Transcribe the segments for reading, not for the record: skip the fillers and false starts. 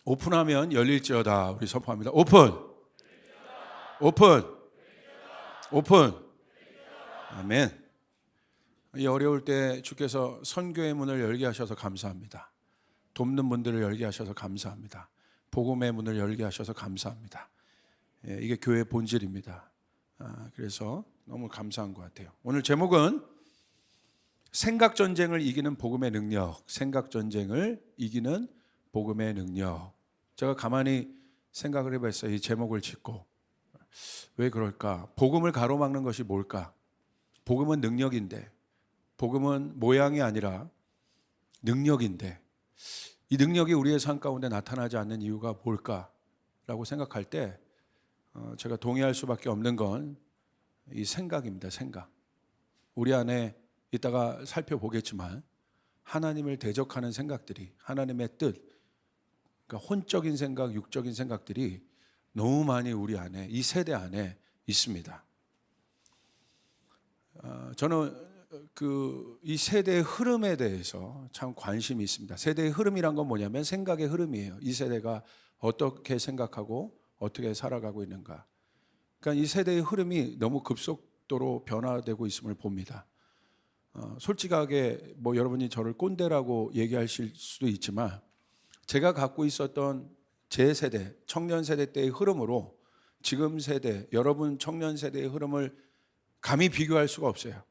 오픈하면 열릴지어다. 우리 선포합니다. 오픈. 오픈. 오픈. 아멘. 이 어려울 때 주께서 선교의 문을 열게 하셔서 감사합니다. 돕는 분들을 열게 하셔서 감사합니다. 복음의 문을 열게 하셔서 감사합니다. 이게 교회의 본질입니다. 그래서 너무 감사한 것 같아요. 오늘 제목은 생각 전쟁을 이기는 복음의 능력. 생각 전쟁을 이기는 복음의 능력. 제가 가만히 생각을 해봤어요. 이 제목을 짓고 왜 그럴까? 복음을 가로막는 것이 뭘까? 복음은 능력인데, 복음은 모양이 아니라 능력인데, 이 능력이 우리의 삶 가운데 나타나지 않는 이유가 뭘까라고 생각할 때 제가 동의할 수밖에 없는 건 이 생각입니다. 생각. 우리 안에 이따가 살펴보겠지만 하나님을 대적하는 생각들이, 하나님의 뜻, 그러니까 혼적인 생각, 육적인 생각들이 너무 많이 우리 안에, 이 세대 안에 있습니다. 저는 이 세대의 흐름에 대해서 참 관심이 있습니다. 세대의 흐름이란 건 뭐냐면 생각의 흐름이에요. 이 세대가 어떻게 생각하고 어떻게 살아가고 있는가. 그러니까 이 세대의 흐름이 너무 급속도로 변화되고 있음을 봅니다. 솔직하게 여러분이 저를 꼰대라고 얘기하실 수도 있지만 제가 갖고 있었던 제 세대, 청년 세대 때의 흐름으로 지금 세대, 여러분 청년 세대의 흐름을 감히 비교할 수가 없어요.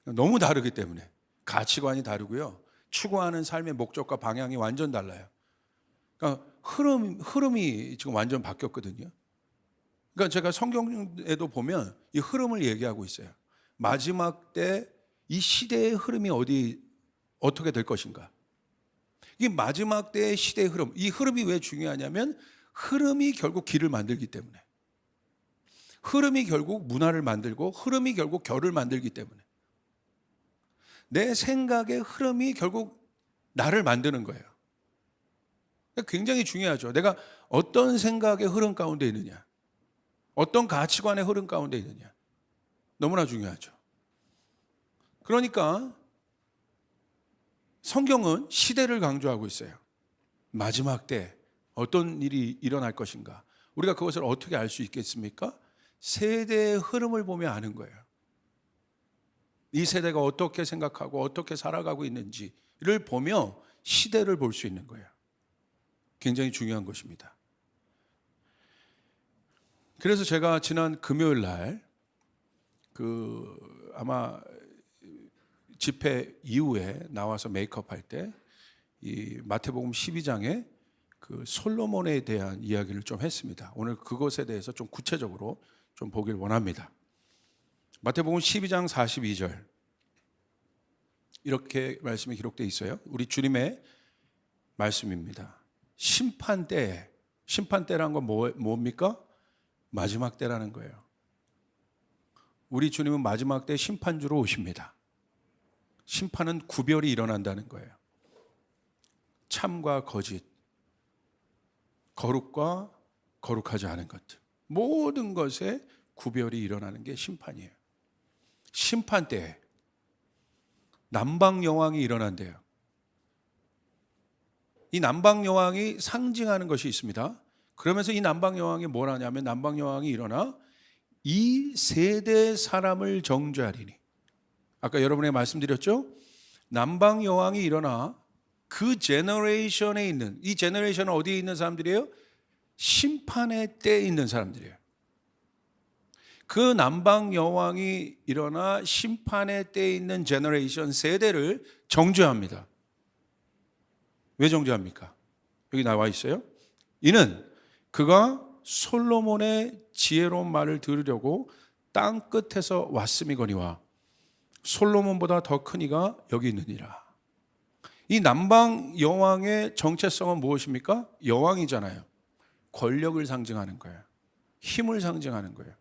너무 다르기 때문에 가치관이 다르고요. 추구하는 삶의 목적과 방향이 완전 달라요. 그러니까 흐름이 지금 완전 바뀌었거든요. 그러니까 제가 성경에도 보면 이 흐름을 얘기하고 있어요. 마지막 때 이 시대의 흐름이 어떻게 될 것인가. 이 마지막 때의 시대의 흐름, 이 흐름이 왜 중요하냐면 흐름이 결국 길을 만들기 때문에, 흐름이 결국 문화를 만들고 흐름이 결국 결을 만들기 때문에 내 생각의 흐름이 결국 나를 만드는 거예요. 굉장히 중요하죠. 내가 어떤 생각의 흐름 가운데 있느냐, 어떤 가치관의 흐름 가운데 있느냐, 너무나 중요하죠. 그러니까 성경은 시대를 강조하고 있어요. 마지막 때 어떤 일이 일어날 것인가. 우리가 그것을 어떻게 알 수 있겠습니까? 세대의 흐름을 보며 아는 거예요. 이 세대가 어떻게 생각하고 어떻게 살아가고 있는지를 보며 시대를 볼 수 있는 거예요. 굉장히 중요한 것입니다. 그래서 제가 지난 금요일 날 아마 집회 이후에 나와서 메이크업 할 때 이 마태복음 12장에 솔로몬에 대한 이야기를 좀 했습니다. 오늘 그것에 대해서 좀 구체적으로 좀 보길 원합니다. 마태복음 12장 42절 이렇게 말씀이 기록되어 있어요. 우리 주님의 말씀입니다. 심판때라는 건 뭡니까? 마지막 때라는 거예요. 우리 주님은 마지막 때 심판주로 오십니다. 심판은 구별이 일어난다는 거예요. 참과 거짓, 거룩과 거룩하지 않은 것들, 모든 것에 구별이 일어나는 게 심판이에요. 심판 때에 남방 여왕이 일어난대요. 이 남방 여왕이 상징하는 것이 있습니다. 그러면서 이 남방 여왕이 뭘 하냐면 남방 여왕이 일어나 이 세대 사람을 정죄하리니. 아까 여러분에게 말씀드렸죠? 남방 여왕이 일어나 그 제너레이션에 있는, 이 제너레이션은 어디에 있는 사람들이에요? 심판의 때에 있는 사람들이에요. 그 남방 여왕이 일어나 심판의 때에 있는 제너레이션 세대를 정죄합니다. 왜 정죄합니까? 여기 나와 있어요. 이는 그가 솔로몬의 지혜로운 말을 들으려고 땅 끝에서 왔음이거니와 솔로몬보다 더 큰 이가 여기 있느니라. 이 남방 여왕의 정체성은 무엇입니까? 여왕이잖아요. 권력을 상징하는 거예요. 힘을 상징하는 거예요.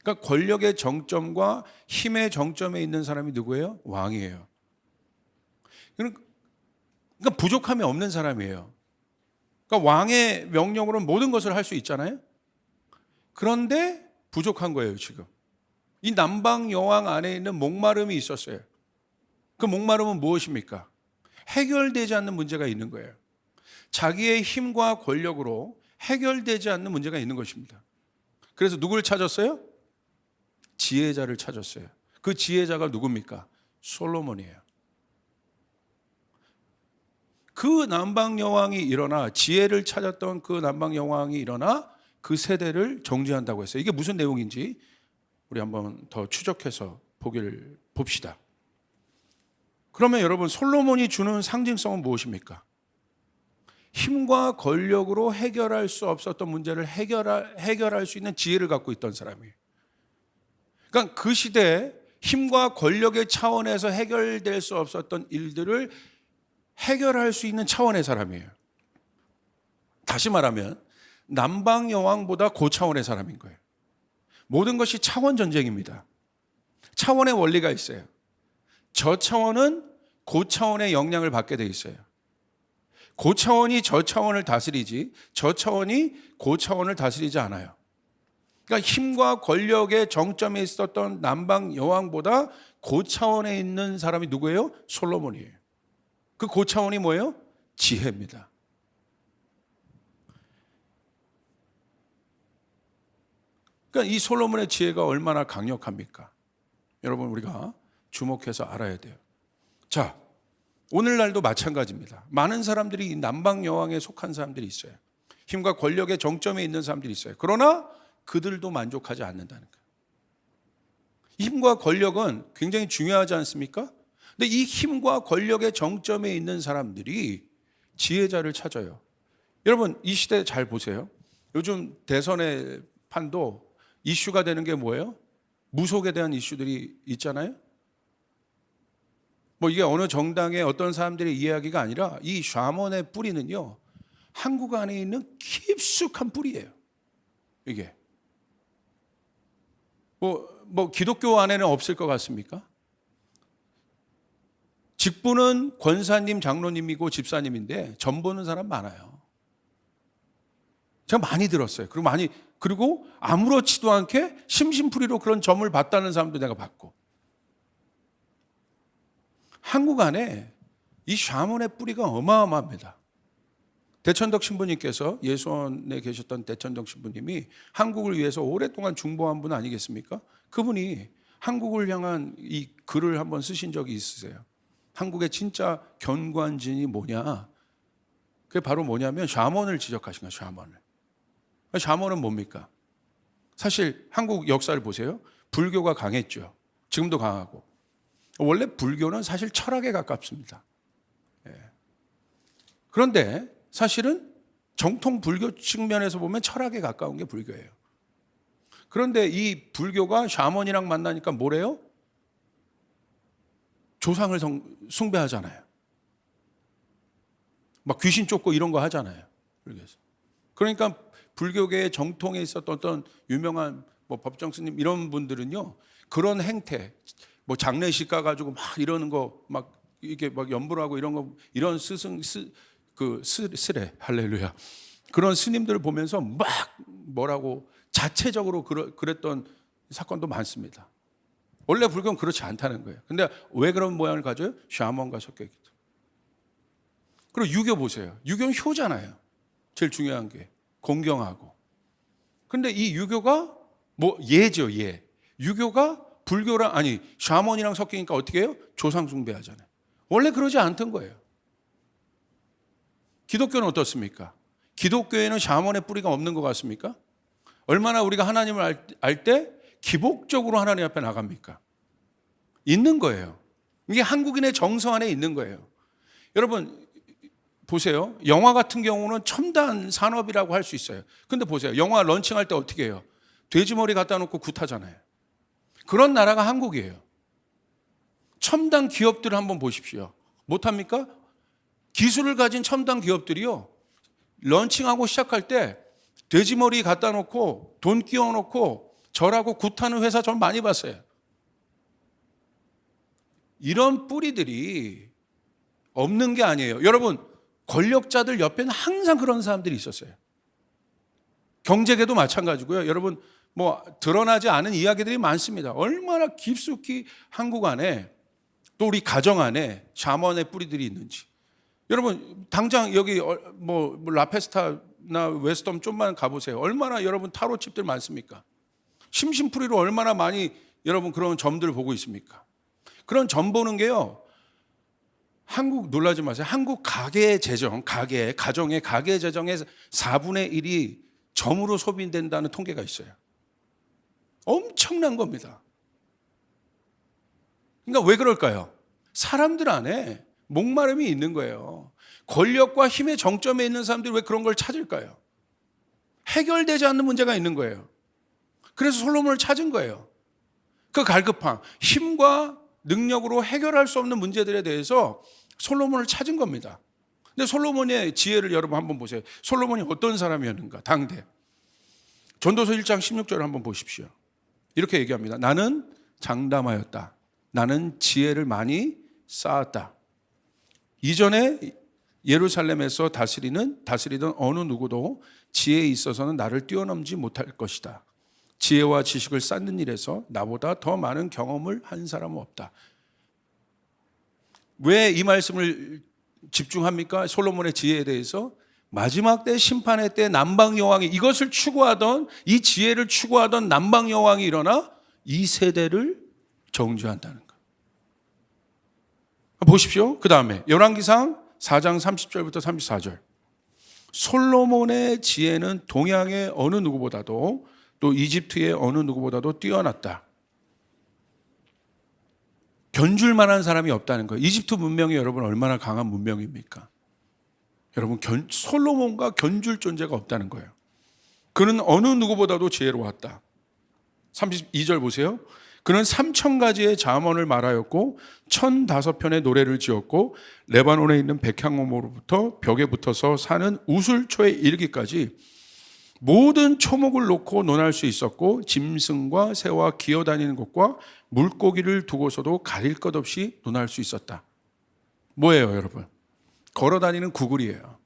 그러니까 권력의 정점과 힘의 정점에 있는 사람이 누구예요? 왕이에요. 그러니까 부족함이 없는 사람이에요. 그러니까 왕의 명령으로는 모든 것을 할 수 있잖아요. 그런데 부족한 거예요, 지금. 이 남방 여왕 안에 있는 목마름이 있었어요. 그 목마름은 무엇입니까? 해결되지 않는 문제가 있는 거예요. 자기의 힘과 권력으로 해결되지 않는 문제가 있는 것입니다. 그래서 누구를 찾았어요? 지혜자를 찾았어요. 그 지혜자가 누굽니까? 솔로몬이에요. 그 남방 여왕이 일어나, 지혜를 찾았던 그 남방 여왕이 일어나 그 세대를 정죄한다고 했어요. 이게 무슨 내용인지 우리 한번 더 추적해서 봅시다. 그러면 여러분, 솔로몬이 주는 상징성은 무엇입니까? 힘과 권력으로 해결할 수 없었던 문제를 해결할 수 있는 지혜를 갖고 있던 사람이에요. 그러니까 그 시대에 힘과 권력의 차원에서 해결될 수 없었던 일들을 해결할 수 있는 차원의 사람이에요. 다시 말하면 남방 여왕보다 고차원의 사람인 거예요. 모든 것이 차원 전쟁입니다. 차원의 원리가 있어요. 저 차원은 고차원의 영향을 받게 돼 있어요. 고차원이 저 차원을 다스리지, 저 차원이 고차원을 다스리지 않아요. 그러니까 힘과 권력의 정점에 있었던 남방 여왕보다 고차원에 있는 사람이 누구예요? 솔로몬이에요. 그 고차원이 뭐예요? 지혜입니다. 그러니까 이 솔로몬의 지혜가 얼마나 강력합니까? 여러분, 우리가 주목해서 알아야 돼요. 자, 오늘날도 마찬가지입니다. 많은 사람들이 이 남방 여왕에 속한 사람들이 있어요. 힘과 권력의 정점에 있는 사람들이 있어요. 그러나 그들도 만족하지 않는다는 거예요. 힘과 권력은 굉장히 중요하지 않습니까? 근데 이 힘과 권력의 정점에 있는 사람들이 지혜자를 찾아요. 여러분, 이 시대 잘 보세요. 요즘 대선의 판도 이슈가 되는 게 뭐예요? 무속에 대한 이슈들이 있잖아요. 뭐 이게 어느 정당의 어떤 사람들의 이야기가 아니라 이 샤먼의 뿌리는요, 한국 안에 있는 깊숙한 뿌리예요. 이게 뭐 기독교 안에는 없을 것 같습니까? 직분은 권사님, 장로님이고 집사님인데 점 보는 사람 많아요. 제가 많이 들었어요. 그리고 아무렇지도 않게 심심풀이로 그런 점을 봤다는 사람도 내가 봤고. 한국 안에 이 샤먼의 뿌리가 어마어마합니다. 대천덕 신부님께서, 예수원에 계셨던 대천덕 신부님이 한국을 위해서 오랫동안 중보한 분 아니겠습니까? 그분이 한국을 향한 이 글을 한번 쓰신 적이 있으세요. 한국의 진짜 견관진이 뭐냐? 그게 바로 뭐냐면 샤먼을 지적하신 거예요. 샤먼을. 샤먼은 뭡니까? 사실 한국 역사를 보세요. 불교가 강했죠. 지금도 강하고. 원래 불교는 사실 철학에 가깝습니다. 그런데 사실은 정통 불교 측면에서 보면 철학에 가까운 게 불교예요. 그런데 이 불교가 샤먼이랑 만나니까 뭐래요? 조상을 숭배하잖아요. 막 귀신 쫓고 이런 거 하잖아요. 불교에서. 그러니까 불교계의 정통에 있었던 어떤 유명한 뭐 법정 스님 이런 분들은요, 그런 행태, 뭐 장례식 가가지고 막 이러는 거 막 이렇게 막 연불 하고 이런 거, 이런 스레 할렐루야, 그런 스님들을 보면서 막 뭐라고 자체적으로 그랬던 사건도 많습니다. 원래 불교는 그렇지 않다는 거예요. 근데 왜 그런 모양을 가져요? 샤먼과 섞여 있기 때문에. 그리고 유교 보세요. 유교는 효잖아요. 제일 중요한 게 공경하고. 근데 이 유교가 뭐 예죠, 예. 유교가 불교랑 샤먼이랑 섞이니까 어떻게 해요? 조상 숭배하잖아요. 원래 그러지 않던 거예요. 기독교는 어떻습니까? 기독교에는 샤먼의 뿌리가 없는 것 같습니까? 얼마나 우리가 하나님을 알 때 기복적으로 하나님 앞에 나갑니까? 있는 거예요. 이게 한국인의 정서 안에 있는 거예요. 여러분 보세요. 영화 같은 경우는 첨단 산업이라고 할 수 있어요. 근데 보세요. 영화 런칭할 때 어떻게 해요? 돼지머리 갖다 놓고 굿하잖아요. 그런 나라가 한국이에요. 첨단 기업들을 한번 보십시오. 못합니까? 기술을 가진 첨단 기업들이요, 런칭하고 시작할 때 돼지머리 갖다 놓고 돈 끼워 놓고 절하고 굿하는 회사 전 많이 봤어요. 이런 뿌리들이 없는 게 아니에요. 여러분, 권력자들 옆에는 항상 그런 사람들이 있었어요. 경제계도 마찬가지고요. 여러분, 뭐 드러나지 않은 이야기들이 많습니다. 얼마나 깊숙이 한국 안에 또 우리 가정 안에 샤먼의 뿌리들이 있는지. 여러분 당장 여기 뭐 라페스타나 웨스덤 좀만 가보세요. 얼마나 여러분 타로집들 많습니까? 심심풀이로 얼마나 많이 여러분 그런 점들을 보고 있습니까? 그런 점 보는 게요, 한국 놀라지 마세요. 한국 가계 재정, 가정의 가계 재정의 4분의 1이 점으로 소비된다는 통계가 있어요. 엄청난 겁니다. 그러니까 왜 그럴까요? 사람들 안에 목마름이 있는 거예요. 권력과 힘의 정점에 있는 사람들이 왜 그런 걸 찾을까요? 해결되지 않는 문제가 있는 거예요. 그래서 솔로몬을 찾은 거예요. 그 갈급함, 힘과 능력으로 해결할 수 없는 문제들에 대해서 솔로몬을 찾은 겁니다. 근데 솔로몬의 지혜를 여러분 한번 보세요. 솔로몬이 어떤 사람이었는가, 당대. 전도서 1장 16절을 한번 보십시오. 이렇게 얘기합니다. 나는 장담하였다. 나는 지혜를 많이 쌓았다. 이전에 예루살렘에서 다스리던 어느 누구도 지혜에 있어서는 나를 뛰어넘지 못할 것이다. 지혜와 지식을 쌓는 일에서 나보다 더 많은 경험을 한 사람은 없다. 왜 이 말씀을 집중합니까? 솔로몬의 지혜에 대해서. 마지막 때 심판의 때 남방 여왕이 이것을 추구하던, 이 지혜를 추구하던 남방 여왕이 일어나 이 세대를 정죄한다는 것. 보십시오. 그 다음에 열왕기상 4장 30절부터 34절. 솔로몬의 지혜는 동양의 어느 누구보다도, 또 이집트의 어느 누구보다도 뛰어났다. 견줄 만한 사람이 없다는 거예요. 이집트 문명이 여러분 얼마나 강한 문명입니까? 여러분 솔로몬과 견줄 존재가 없다는 거예요. 그는 어느 누구보다도 지혜로웠다. 32절 보세요. 그는 3,000가지의 잠언을 말하였고 1,005편의 노래를 지었고 레바논에 있는 백향목으로부터 벽에 붙어서 사는 우슬초에 이르기까지 모든 초목을 놓고 논할 수 있었고 짐승과 새와 기어다니는 것과 물고기를 두고서도 가릴 것 없이 논할 수 있었다. 뭐예요, 여러분? 걸어다니는 구글이에요.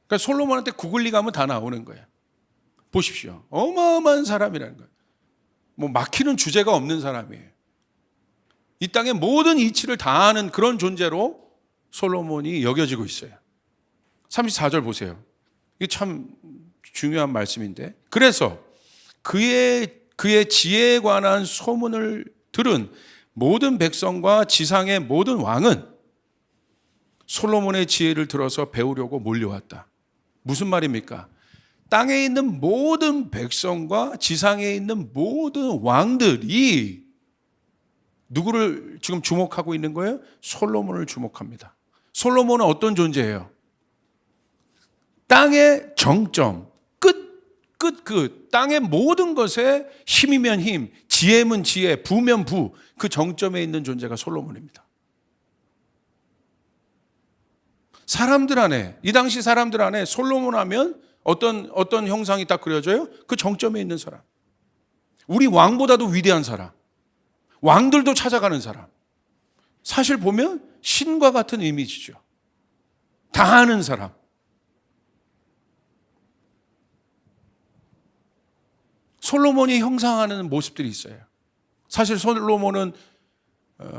그러니까 솔로몬한테 구글리 가면 다 나오는 거예요. 보십시오. 어마어마한 사람이라는 거예요. 뭐 막히는 주제가 없는 사람이에요. 이 땅의 모든 이치를 다 아는 그런 존재로 솔로몬이 여겨지고 있어요. 34절 보세요. 이게 참 중요한 말씀인데, 그래서 그의 지혜에 관한 소문을 들은 모든 백성과 지상의 모든 왕은 솔로몬의 지혜를 들어서 배우려고 몰려왔다. 무슨 말입니까? 땅에 있는 모든 백성과 지상에 있는 모든 왕들이 누구를 지금 주목하고 있는 거예요? 솔로몬을 주목합니다. 솔로몬은 어떤 존재예요? 땅의 정점, 끝. 땅의 모든 것에 힘이면 힘, 지혜면 지혜, 부면 부, 그 정점에 있는 존재가 솔로몬입니다. 사람들 안에, 이 당시 사람들 안에 솔로몬 하면 어떤 형상이 딱 그려져요? 그 정점에 있는 사람. 우리 왕보다도 위대한 사람. 왕들도 찾아가는 사람. 사실 보면 신과 같은 이미지죠. 다 아는 사람. 솔로몬이 형상하는 모습들이 있어요. 사실 솔로몬은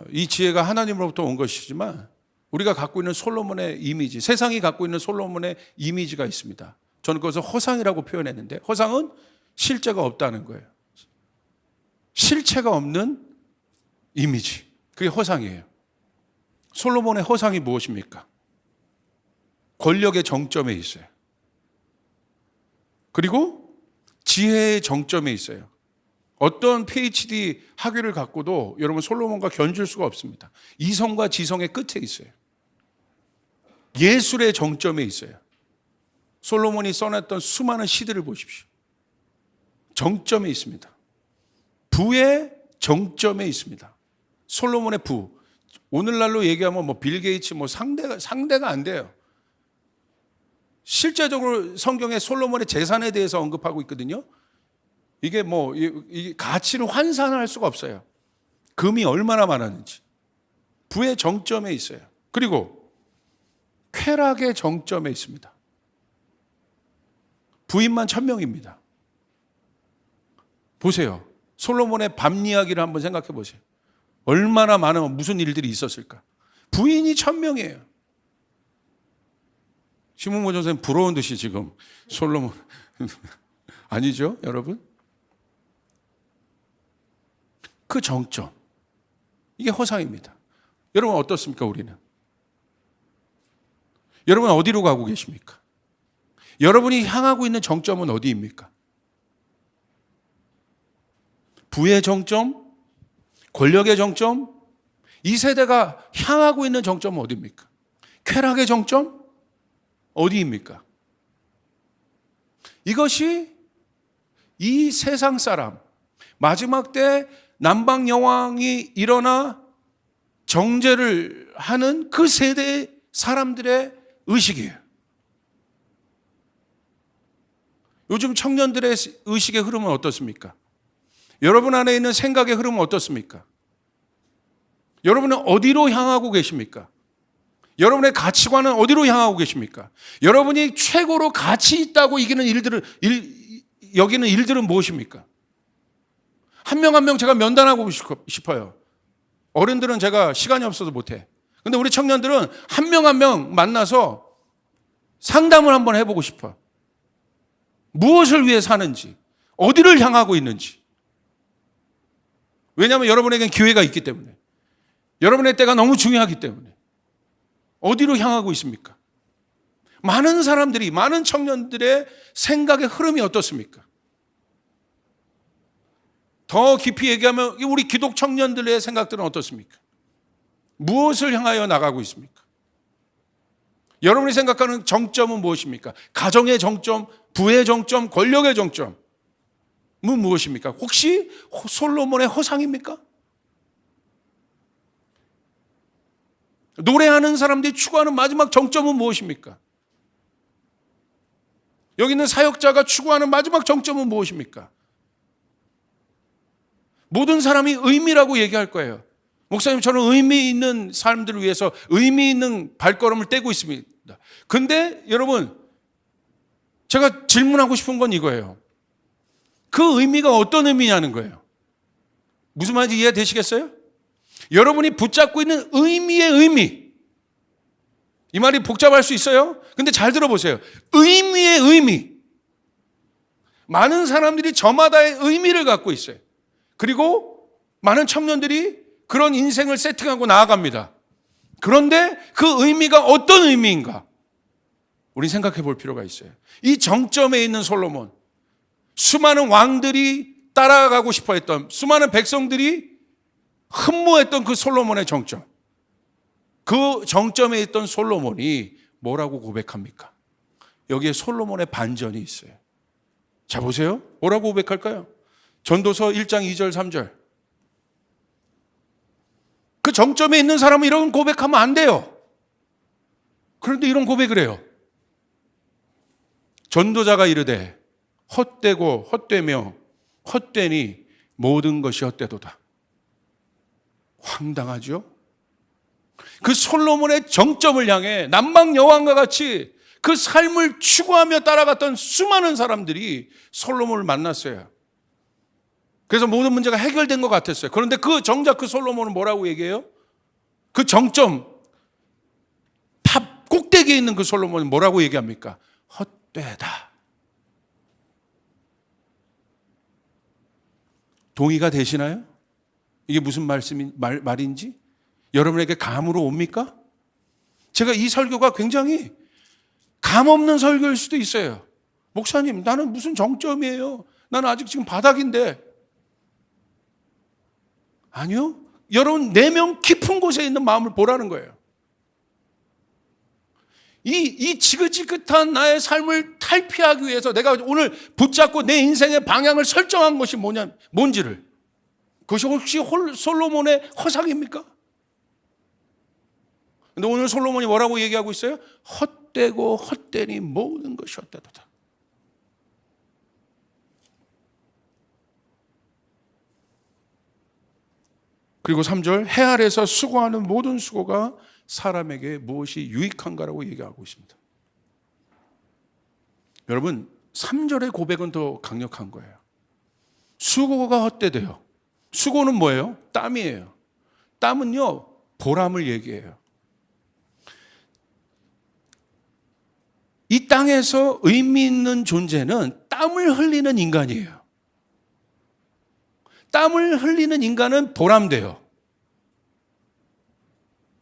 이 지혜가 하나님으로부터 온 것이지만 우리가 갖고 있는 솔로몬의 이미지, 세상이 갖고 있는 솔로몬의 이미지가 있습니다. 저는 그것을 허상이라고 표현했는데, 허상은 실제가 없다는 거예요. 실체가 없는 이미지, 그게 허상이에요. 솔로몬의 허상이 무엇입니까? 권력의 정점에 있어요. 그리고 지혜의 정점에 있어요. 어떤 PhD 학위를 갖고도 여러분 솔로몬과 견줄 수가 없습니다. 이성과 지성의 끝에 있어요. 예술의 정점에 있어요. 솔로몬이 써냈던 수많은 시들을 보십시오. 정점에 있습니다. 부의 정점에 있습니다. 솔로몬의 부. 오늘날로 얘기하면 뭐 빌 게이츠 뭐 상대가 안 돼요. 실제적으로 성경에 솔로몬의 재산에 대해서 언급하고 있거든요. 이게 뭐 이 가치를 환산할 수가 없어요. 금이 얼마나 많았는지. 부의 정점에 있어요. 그리고 쾌락의 정점에 있습니다. 부인만 1,000명입니다. 보세요. 솔로몬의 밤 이야기를 한번 생각해 보세요. 얼마나 많은 무슨 일들이 있었을까? 부인이 1000명이에요. 심은보 전사님 부러운 듯이 지금 솔로몬 아니죠, 여러분? 그 정점, 이게 허상입니다. 여러분 어떻습니까, 우리는? 여러분 어디로 가고 계십니까? 여러분이 향하고 있는 정점은 어디입니까? 부의 정점? 권력의 정점? 이 세대가 향하고 있는 정점은 어디입니까? 쾌락의 정점? 어디입니까? 이것이 이 세상 사람, 마지막 때 남방 여왕이 일어나 정죄를 하는 그 세대의 사람들의 의식이에요. 요즘 청년들의 의식의 흐름은 어떻습니까? 여러분 안에 있는 생각의 흐름은 어떻습니까? 여러분은 어디로 향하고 계십니까? 여러분의 가치관은 어디로 향하고 계십니까? 여러분이 최고로 가치 있다고 여기는 일들은 무엇입니까? 한 명 한 명 제가 면담하고 싶어요. 어른들은 제가 시간이 없어서 못해. 근데 우리 청년들은 한 명 한 명 만나서 상담을 한번 해보고 싶어. 무엇을 위해 사는지, 어디를 향하고 있는지. 왜냐하면 여러분에겐 기회가 있기 때문에. 여러분의 때가 너무 중요하기 때문에. 어디로 향하고 있습니까? 많은 사람들이, 많은 청년들의 생각의 흐름이 어떻습니까? 더 깊이 얘기하면 우리 기독 청년들의 생각들은 어떻습니까? 무엇을 향하여 나가고 있습니까? 여러분이 생각하는 정점은 무엇입니까? 가정의 정점, 부의 정점, 권력의 정점은 무엇입니까? 혹시 솔로몬의 허상입니까? 노래하는 사람들이 추구하는 마지막 정점은 무엇입니까? 여기 있는 사역자가 추구하는 마지막 정점은 무엇입니까? 모든 사람이 의미라고 얘기할 거예요. 목사님, 저는 의미 있는 삶들을 위해서 의미 있는 발걸음을 떼고 있습니다. 근데 여러분, 제가 질문하고 싶은 건 이거예요. 그 의미가 어떤 의미냐는 거예요. 무슨 말인지 이해되시겠어요? 여러분이 붙잡고 있는 의미의 의미. 이 말이 복잡할 수 있어요? 근데 잘 들어보세요. 의미의 의미. 많은 사람들이 저마다의 의미를 갖고 있어요. 그리고 많은 청년들이 그런 인생을 세팅하고 나아갑니다. 그런데 그 의미가 어떤 의미인가? 우리 생각해 볼 필요가 있어요. 이 정점에 있는 솔로몬, 수많은 왕들이 따라가고 싶어 했던, 수많은 백성들이 흠모했던 그 솔로몬의 정점, 그 정점에 있던 솔로몬이 뭐라고 고백합니까? 여기에 솔로몬의 반전이 있어요. 자, 보세요. 뭐라고 고백할까요? 전도서 1장 2절 3절. 그 정점에 있는 사람은 이런 고백하면 안 돼요. 그런데 이런 고백을 해요. 전도자가 이르되 헛되고 헛되며 헛되니 모든 것이 헛되도다. 황당하죠? 그 솔로몬의 정점을 향해 남방 여왕과 같이 그 삶을 추구하며 따라갔던 수많은 사람들이 솔로몬을 만났어요. 그래서 모든 문제가 해결된 것 같았어요. 그런데 정작 그 솔로몬은 뭐라고 얘기해요? 그 정점, 탑 꼭대기에 있는 그 솔로몬은 뭐라고 얘기합니까? 헛되다. 동의가 되시나요? 이게 무슨 말인지? 여러분에게 감으로 옵니까? 제가 이 설교가 굉장히 감 없는 설교일 수도 있어요. 목사님, 나는 무슨 정점이에요? 나는 아직 지금 바닥인데. 아니요. 여러분 내면 깊은 곳에 있는 마음을 보라는 거예요. 이 지긋지긋한 나의 삶을 탈피하기 위해서 내가 오늘 붙잡고 내 인생의 방향을 설정한 것이 뭔지를. 그것이 혹시 솔로몬의 허상입니까? 근데 오늘 솔로몬이 뭐라고 얘기하고 있어요? 헛되고 헛되니 모든 것이 헛되도다. 그리고 3절, 해 아래서 수고하는 모든 수고가 사람에게 무엇이 유익한가라고 얘기하고 있습니다. 여러분, 3절의 고백은 더 강력한 거예요. 수고가 헛되대요. 수고는 뭐예요? 땀이에요. 땀은요, 보람을 얘기해요. 이 땅에서 의미 있는 존재는 땀을 흘리는 인간이에요. 땀을 흘리는 인간은 보람돼요.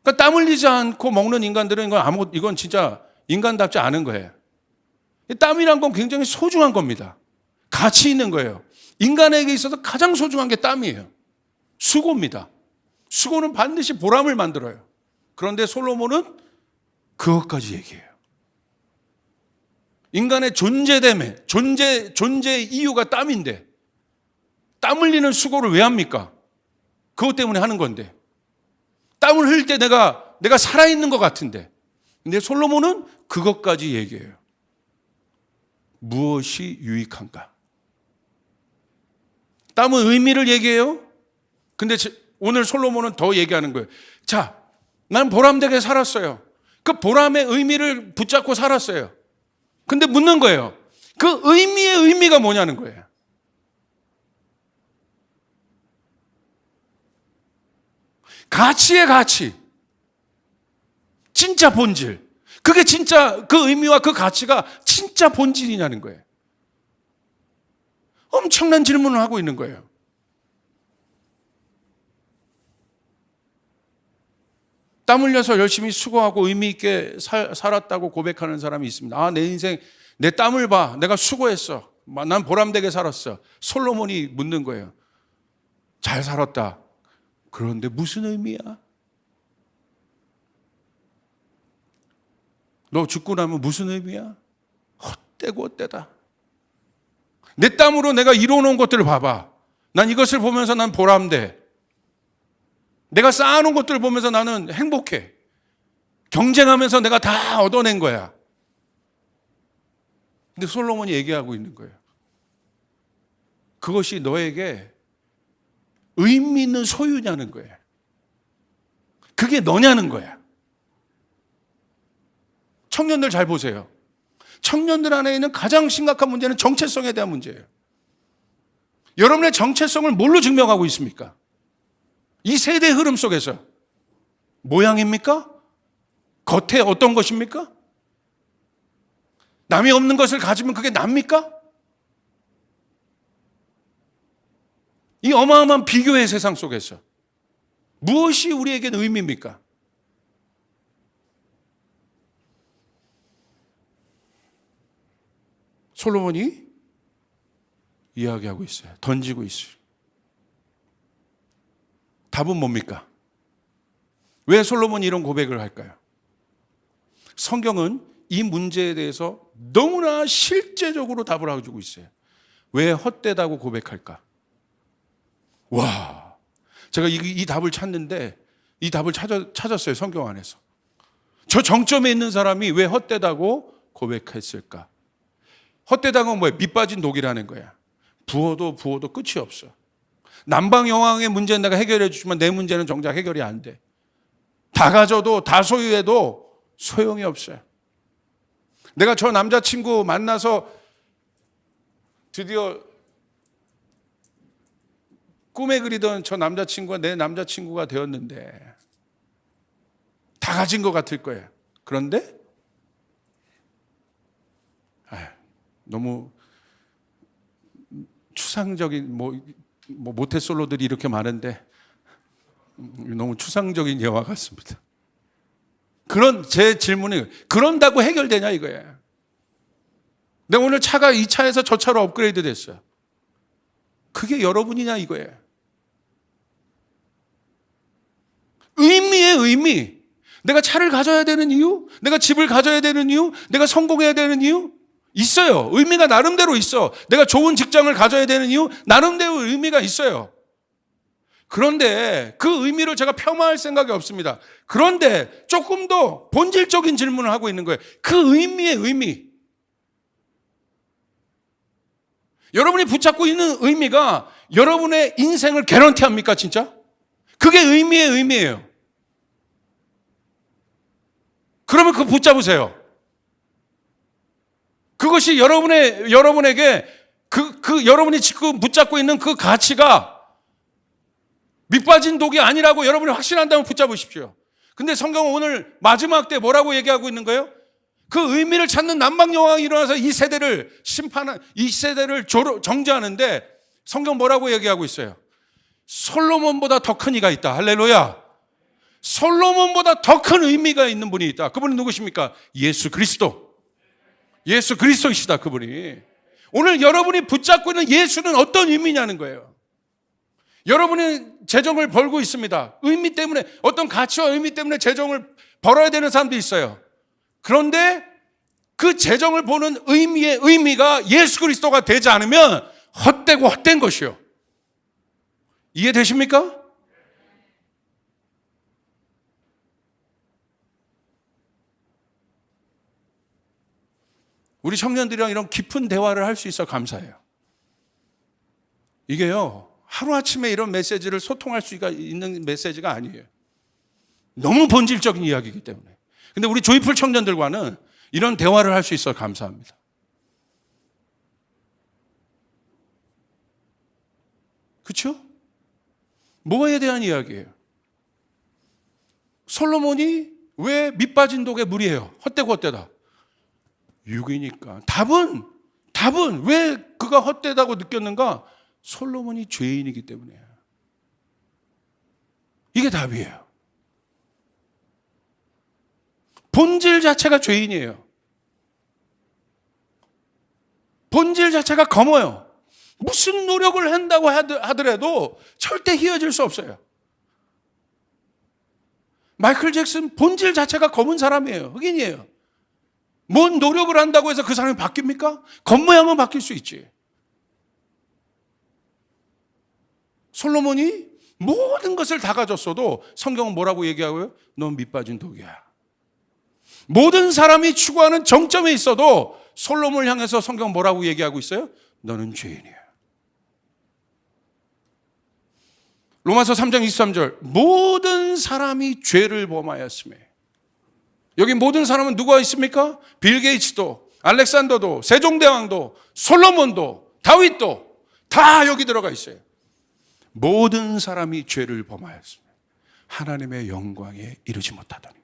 그러니까 땀 흘리지 않고 먹는 인간들은 이건 진짜 인간답지 않은 거예요. 땀이란 건 굉장히 소중한 겁니다. 가치 있는 거예요. 인간에게 있어서 가장 소중한 게 땀이에요. 수고입니다. 수고는 반드시 보람을 만들어요. 그런데 솔로몬은 그것까지 얘기해요. 인간의 존재의 이유가 땀인데 땀 흘리는 수고를 왜 합니까? 그것 때문에 하는 건데. 땀을 흘릴 때 내가 살아있는 것 같은데. 근데 솔로몬은 그것까지 얘기해요. 무엇이 유익한가? 땀은 의미를 얘기해요. 근데 오늘 솔로몬은 더 얘기하는 거예요. 자, 난 보람되게 살았어요. 그 보람의 의미를 붙잡고 살았어요. 근데 묻는 거예요. 그 의미의 의미가 뭐냐는 거예요. 가치의 가치. 진짜 본질. 그게 진짜 그 의미와 그 가치가 진짜 본질이냐는 거예요. 엄청난 질문을 하고 있는 거예요. 땀 흘려서 열심히 수고하고 의미 있게 살았다고 고백하는 사람이 있습니다. 아, 내 인생, 내 땀을 봐. 내가 수고했어. 난 보람되게 살았어. 솔로몬이 묻는 거예요. 잘 살았다. 그런데 무슨 의미야? 너 죽고 나면 무슨 의미야? 헛되고 헛되다. 내 땀으로 내가 이뤄놓은 것들을 봐봐. 난 이것을 보면서 난 보람돼. 내가 쌓아놓은 것들을 보면서 나는 행복해. 경쟁하면서 내가 다 얻어낸 거야. 근데 솔로몬이 얘기하고 있는 거예요. 그것이 너에게 의미 있는 소유냐는 거예요. 그게 너냐는 거야. 청년들 잘 보세요. 청년들 안에 있는 가장 심각한 문제는 정체성에 대한 문제예요. 여러분의 정체성을 뭘로 증명하고 있습니까? 이 세대의 흐름 속에서 모양입니까? 겉에 어떤 것입니까? 남이 없는 것을 가지면 그게 납니까? 이 어마어마한 비교의 세상 속에서 무엇이 우리에게는 의미입니까? 솔로몬이 이야기하고 있어요. 던지고 있어요. 답은 뭡니까? 왜 솔로몬이 이런 고백을 할까요? 성경은 이 문제에 대해서 너무나 실제적으로 답을 해주고 있어요. 왜 헛되다고 고백할까? 와, 제가 이 답을 찾는데 이 답을 찾았어요. 성경 안에서. 저 정점에 있는 사람이 왜 헛되다고 고백했을까? 헛되다는 건 뭐예요? 밑 빠진 독이라는 거야. 부어도 끝이 없어. 남방 여왕의 문제는 내가 해결해 주지만 내 문제는 정작 해결이 안 돼. 다 가져도 다 소유해도 소용이 없어요. 내가 저 남자친구 만나서 드디어 꿈에 그리던 저 남자친구가 내 남자친구가 되었는데 다 가진 것 같을 거예요. 그런데 너무 추상적인 모태솔로들이 이렇게 많은데 너무 추상적인 예화 같습니다. 그런 제 질문이 그런다고 해결되냐 이거예요. 내가 오늘 차가 이 차에서 저 차로 업그레이드 됐어요. 그게 여러분이냐 이거예요. 의미의 의미. 내가 차를 가져야 되는 이유? 내가 집을 가져야 되는 이유? 내가 성공해야 되는 이유? 있어요. 의미가 나름대로 있어. 내가 좋은 직장을 가져야 되는 이유? 나름대로 의미가 있어요. 그런데 그 의미를 제가 폄하할 생각이 없습니다. 그런데 조금 더 본질적인 질문을 하고 있는 거예요. 그 의미의 의미. 여러분이 붙잡고 있는 의미가 여러분의 인생을 개런티합니까 진짜? 그게 의미의 의미예요. 그러면 그거 붙잡으세요. 그것이 여러분에게 여러분이 지금 붙잡고 있는 그 가치가 밑빠진 독이 아니라고 여러분이 확신한다면 붙잡으십시오. 근데 성경은 오늘 마지막 때 뭐라고 얘기하고 있는 거예요? 그 의미를 찾는 난방여왕이 일어나서 이 세대를 심판한, 이 세대를 정죄하는데 성경 뭐라고 얘기하고 있어요? 솔로몬보다 더 큰 이가 있다. 할렐루야. 솔로몬보다 더 큰 의미가 있는 분이 있다. 그분은 누구십니까? 예수 그리스도. 예수 그리스도이시다, 그분이. 오늘 여러분이 붙잡고 있는 예수는 어떤 의미냐는 거예요. 여러분이 재정을 벌고 있습니다. 의미 때문에, 어떤 가치와 의미 때문에 재정을 벌어야 되는 사람도 있어요. 그런데 그 재정을 보는 의미의 의미가 예수 그리스도가 되지 않으면 헛되고 헛된 것이요. 이해되십니까? 우리 청년들이랑 이런 깊은 대화를 할 수 있어 감사해요. 이게요, 하루아침에 이런 메시지를 소통할 수가 있는 메시지가 아니에요. 너무 본질적인 이야기이기 때문에. 근데 우리 조이풀 청년들과는 이런 대화를 할 수 있어 감사합니다. 그렇죠? 뭐에 대한 이야기예요? 솔로몬이 왜 밑빠진 독에 물이에요? 헛되고 헛되다. 육이니까. 답은 왜 그가 헛되다고 느꼈는가? 솔로몬이 죄인이기 때문이에요. 이게 답이에요. 본질 자체가 죄인이에요. 본질 자체가 검어요. 무슨 노력을 한다고 하더라도 절대 희어질 수 없어요. 마이클 잭슨 본질 자체가 검은 사람이에요. 흑인이에요. 뭔 노력을 한다고 해서 그 사람이 바뀝니까? 겉모양은 바뀔 수 있지. 솔로몬이 모든 것을 다 가졌어도 성경은 뭐라고 얘기하고요? 넌 밑빠진 독이야. 모든 사람이 추구하는 정점에 있어도 솔로몬을 향해서 성경은 뭐라고 얘기하고 있어요? 너는 죄인이야. 로마서 3장 23절 모든 사람이 죄를 범하였으며. 여기 모든 사람은 누가 있습니까? 빌 게이츠도, 알렉산더도, 세종대왕도, 솔로몬도, 다윗도 다 여기 들어가 있어요. 모든 사람이 죄를 범하였으며 하나님의 영광에 이르지 못하더니.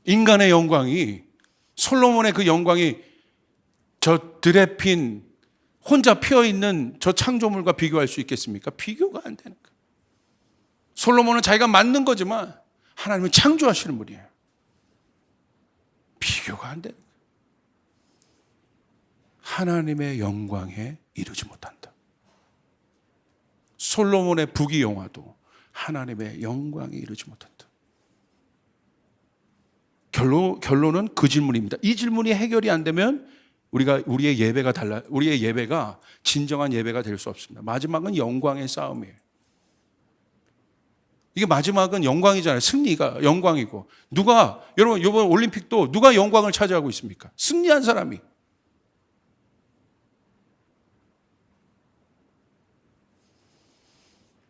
인간의 영광이, 솔로몬의 그 영광이 저 드레핀 혼자 피어있는 저 창조물과 비교할 수 있겠습니까? 비교가 안 되는 거예요. 솔로몬은 자기가 만든 거지만 하나님은 창조하시는 분이에요. 비교가 안 되는 거예요. 하나님의 영광에 이르지 못한다. 솔로몬의 부귀영화도 하나님의 영광에 이르지 못한다. 결론은 그 질문입니다. 이 질문이 해결이 안 되면 우리의 예배가 진정한 예배가 될 수 없습니다. 마지막은 영광의 싸움이에요. 이게 마지막은 영광이잖아요. 승리가 영광이고. 여러분, 이번 올림픽도 누가 영광을 차지하고 있습니까? 승리한 사람이.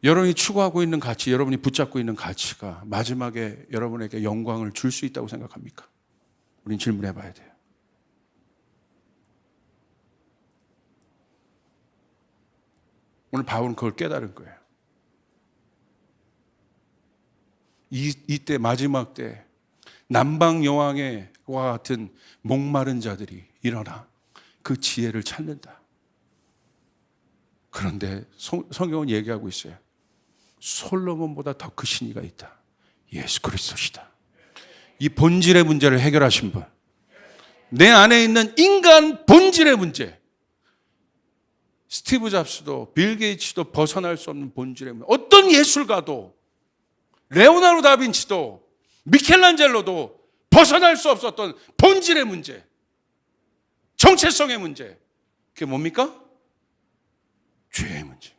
여러분이 추구하고 있는 가치, 여러분이 붙잡고 있는 가치가 마지막에 여러분에게 영광을 줄 수 있다고 생각합니까? 우린 질문해 봐야 돼요. 오늘 바울은 그걸 깨달은 거예요. 이때 마지막 때 남방 여왕과 같은 목마른 자들이 일어나 그 지혜를 찾는다. 그런데 성경은 얘기하고 있어요. 솔로몬보다 더 크신 이가 있다. 예수 그리스도시다. 이 본질의 문제를 해결하신 분. 내 안에 있는 인간 본질의 문제. 스티브 잡스도 빌 게이츠도 벗어날 수 없는 본질의 문제. 어떤 예술가도 레오나르도 다빈치도 미켈란젤로도 벗어날 수 없었던 본질의 문제. 정체성의 문제. 그게 뭡니까? 죄의 문제.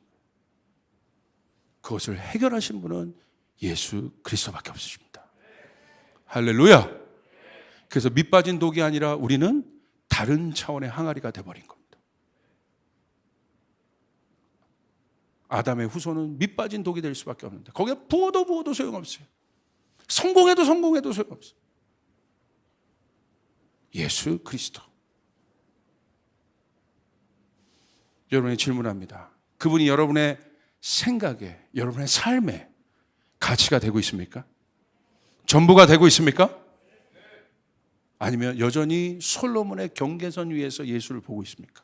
그것을 해결하신 분은 예수 그리스도밖에 없으십니다. 할렐루야. 그래서 밑빠진 독이 아니라 우리는 다른 차원의 항아리가 돼버린 겁니다. 아담의 후손은 밑빠진 독이 될 수밖에 없는데 거기에 부어도 소용없어요. 성공해도 소용없어요. 예수 그리스도. 여러분이 질문합니다. 그분이 여러분의 생각에, 여러분의 삶에 가치가 되고 있습니까? 전부가 되고 있습니까? 아니면 여전히 솔로몬의 경계선 위에서 예수를 보고 있습니까?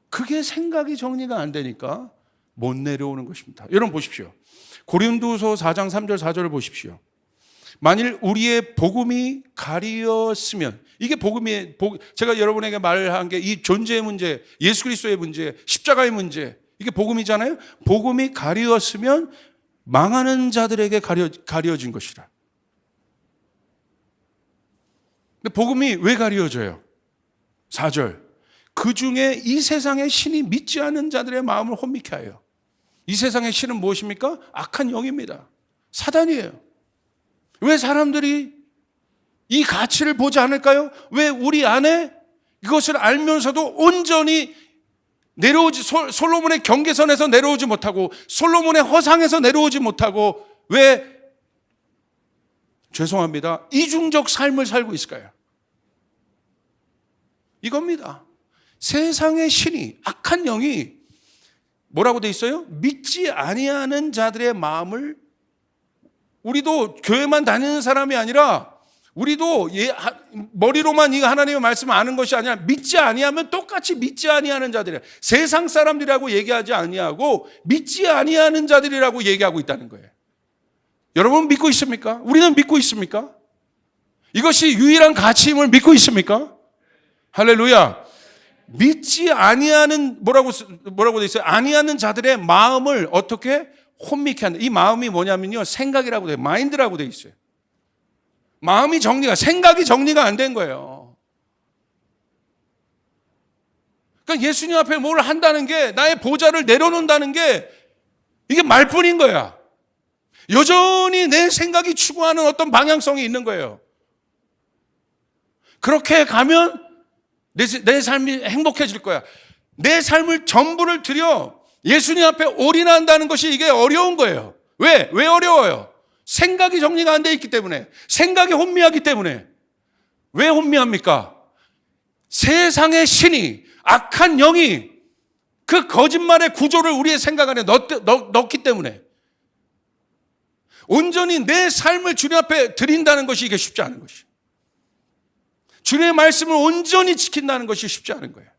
그게 생각이 정리가 안 되니까 못 내려오는 것입니다. 여러분 보십시오. 고린도서 4장 3절 4절을 보십시오. 만일 우리의 복음이 가리었으면, 이게 복음이, 제가 여러분에게 말한 게 이 존재의 문제, 예수 그리스도의 문제, 십자가의 문제, 이게 복음이잖아요. 복음이 가리었으면 망하는 자들에게 가려진 것이라. 근데 복음이 왜 가려져요? 4절. 그 중에 이 세상의 신이 믿지 않는 자들의 마음을 혼미케 하여. 이 세상의 신은 무엇입니까? 악한 영입니다. 사단이에요. 왜 사람들이 이 가치를 보지 않을까요? 왜 우리 안에 이것을 알면서도 온전히 내려오지, 솔로몬의 경계선에서 내려오지 못하고 솔로몬의 허상에서 내려오지 못하고 왜, 죄송합니다, 이중적 삶을 살고 있을까요? 이겁니다. 세상의 신이, 악한 영이 뭐라고 돼 있어요? 믿지 아니하는 자들의 마음을, 우리도 교회만 다니는 사람이 아니라 우리도 머리로만 이 하나님의 말씀을 아는 것이 아니라 믿지 아니하면 똑같이 믿지 아니하는 자들이야. 세상 사람들이라고 얘기하지 아니하고 믿지 아니하는 자들이라고 얘기하고 있다는 거예요. 여러분 믿고 있습니까? 우리는 믿고 있습니까? 이것이 유일한 가치임을 믿고 있습니까? 할렐루야. 믿지 아니하는, 뭐라고 돼 있어요? 아니하는 자들의 마음을 어떻게 혼미케 한다. 이 마음이 뭐냐면요, 생각이라고 돼, 마인드라고 돼 있어요. 마음이 생각이 정리가 안 된 거예요. 그러니까 예수님 앞에 뭘 한다는 게, 나의 보좌를 내려놓는다는 게 이게 말뿐인 거야. 여전히 내 생각이 추구하는 어떤 방향성이 있는 거예요. 그렇게 가면 내 삶이 행복해질 거야. 내 삶을 전부를 들여 예수님 앞에 올인한다는 것이 이게 어려운 거예요. 왜 어려워요? 생각이 정리가 안 돼 있기 때문에, 생각이 혼미하기 때문에. 왜 혼미합니까? 세상의 신이, 악한 영이 그 거짓말의 구조를 우리의 생각 안에 넣기 때문에 온전히 내 삶을 주님 앞에 드린다는 것이 이게 쉽지 않은 것이에요. 주님의 말씀을 온전히 지킨다는 것이 쉽지 않은 거예요.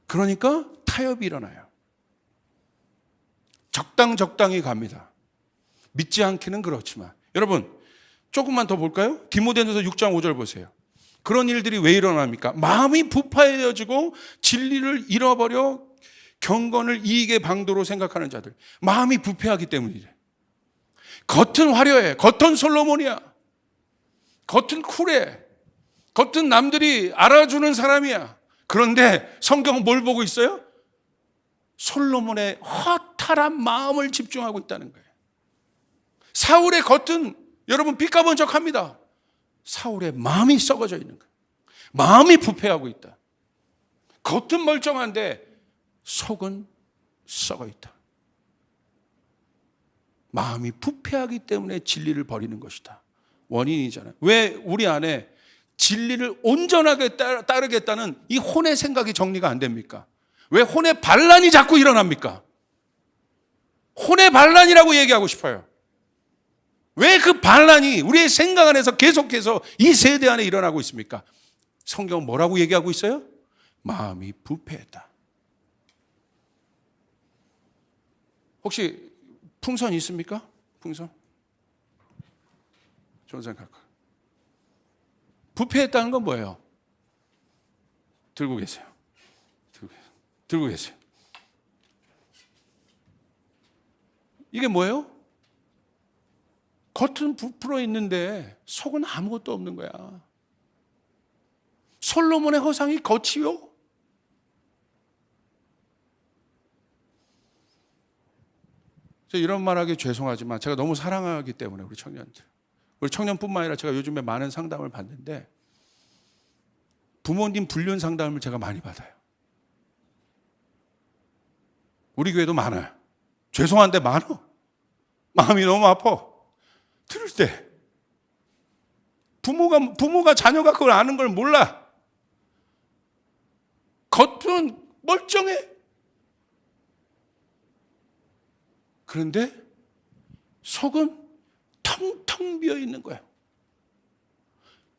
그러니까 타협이 일어나요. 적당히 갑니다. 믿지 않기는 그렇지만. 여러분 조금만 더 볼까요? 디모데전서 6장 5절 보세요. 그런 일들이 왜 일어납니까? 마음이 부패해지고 진리를 잃어버려 경건을 이익의 방도로 생각하는 자들. 마음이 부패하기 때문이래. 겉은 화려해. 겉은 솔로몬이야. 겉은 쿨해. 겉은 남들이 알아주는 사람이야. 그런데 성경은 뭘 보고 있어요? 솔로몬의 허탈한 마음을 집중하고 있다는 거예요. 사울의 겉은 여러분 삐까번쩍합니다. 사울의 마음이 썩어져 있는 거예요. 마음이 부패하고 있다. 겉은 멀쩡한데 속은 썩어 있다. 마음이 부패하기 때문에 진리를 버리는 것이다. 원인이잖아요. 왜 우리 안에 진리를 온전하게 따르겠다는 이 혼의 생각이 정리가 안 됩니까? 왜 혼의 반란이 자꾸 일어납니까? 혼의 반란이라고 얘기하고 싶어요. 왜 그 반란이 우리의 생각 안에서 계속해서 이 세대 안에 일어나고 있습니까? 성경은 뭐라고 얘기하고 있어요? 마음이 부패했다. 혹시 풍선 있습니까? 풍선? 좋은 생각. 부패했다는 건 뭐예요? 들고 계세요. 들고 계세요. 이게 뭐예요? 겉은 부풀어 있는데 속은 아무것도 없는 거야. 솔로몬의 허상이 겉이요? 제가 이런 말하기 죄송하지만 제가 너무 사랑하기 때문에 우리 청년들. 우리 청년뿐만 아니라 제가 요즘에 많은 상담을 받는데 부모님 불륜 상담을 제가 많이 받아요. 우리 교회도 많아요. 죄송한데 많아. 마음이 너무 아파. 들을 때 부모가 자녀가 그걸 아는 걸 몰라. 겉은 멀쩡해. 그런데 속은 텅텅 비어 있는 거예요.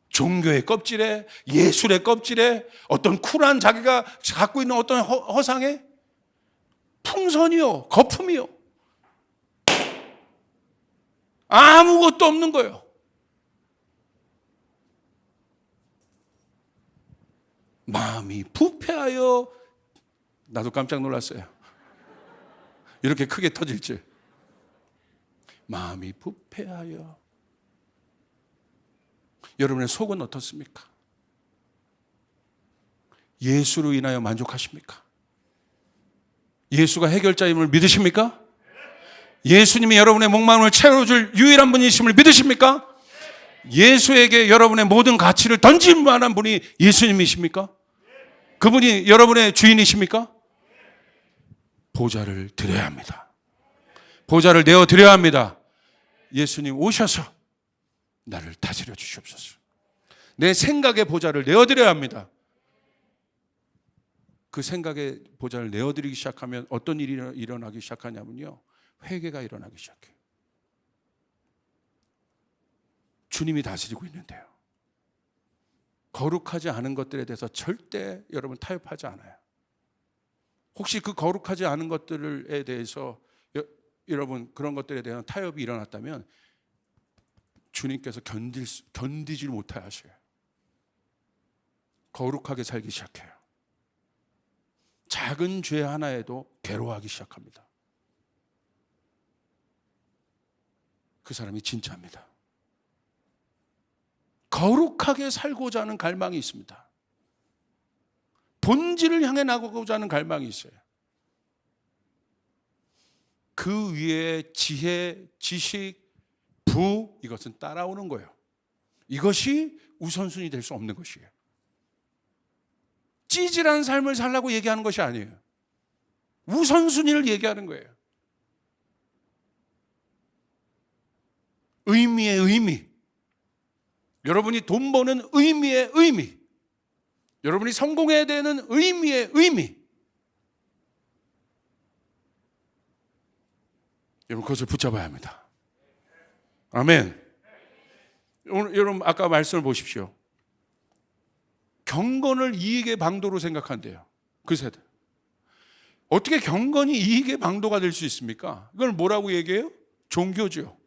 종교의 껍질에, 예술의 껍질에, 어떤 쿨한 자기가 갖고 있는 어떤 허상에 풍선이요, 거품이요. 아무것도 없는 거예요. 마음이 부패하여, 나도 깜짝 놀랐어요. 이렇게 크게 터질 줄. 마음이 부패하여. 여러분의 속은 어떻습니까? 예수로 인하여 만족하십니까? 예수가 해결자임을 믿으십니까? 예수님이 여러분의 목마름을 채워줄 유일한 분이심을 믿으십니까? 예수에게 여러분의 모든 가치를 던질 만한 분이 예수님이십니까? 그분이 여러분의 주인이십니까? 보좌를 드려야 합니다. 보좌를 내어 드려야 합니다. 예수님 오셔서 나를 다스려 주시옵소서. 내 생각의 보좌를 내어 드려야 합니다. 그 생각의 보좌를 내어 드리기 시작하면 어떤 일이 일어나기 시작하냐면요, 회개가 일어나기 시작해요. 주님이 다스리고 있는데요, 거룩하지 않은 것들에 대해서 절대 여러분 타협하지 않아요. 혹시 그 거룩하지 않은 것들에 대해서 여러분 그런 것들에 대한 타협이 일어났다면 주님께서 견디질 못해 하셔요. 거룩하게 살기 시작해요. 작은 죄 하나에도 괴로워하기 시작합니다. 그 사람이 진짜입니다. 거룩하게 살고자 하는 갈망이 있습니다. 본질을 향해 나가고자 하는 갈망이 있어요. 그 위에 지혜, 지식, 부, 이것은 따라오는 거예요. 이것이 우선순위 될 수 없는 것이에요. 찌질한 삶을 살라고 얘기하는 것이 아니에요. 우선순위를 얘기하는 거예요. 의미의 의미. 여러분이 돈 버는 의미의 의미. 여러분이 성공해야 되는 의미의 의미. 여러분 그것을 붙잡아야 합니다. 아멘. 오늘 여러분 아까 말씀을 보십시오. 경건을 이익의 방도로 생각한대요. 그 세대. 어떻게 경건이 이익의 방도가 될 수 있습니까? 이걸 뭐라고 얘기해요? 종교죠.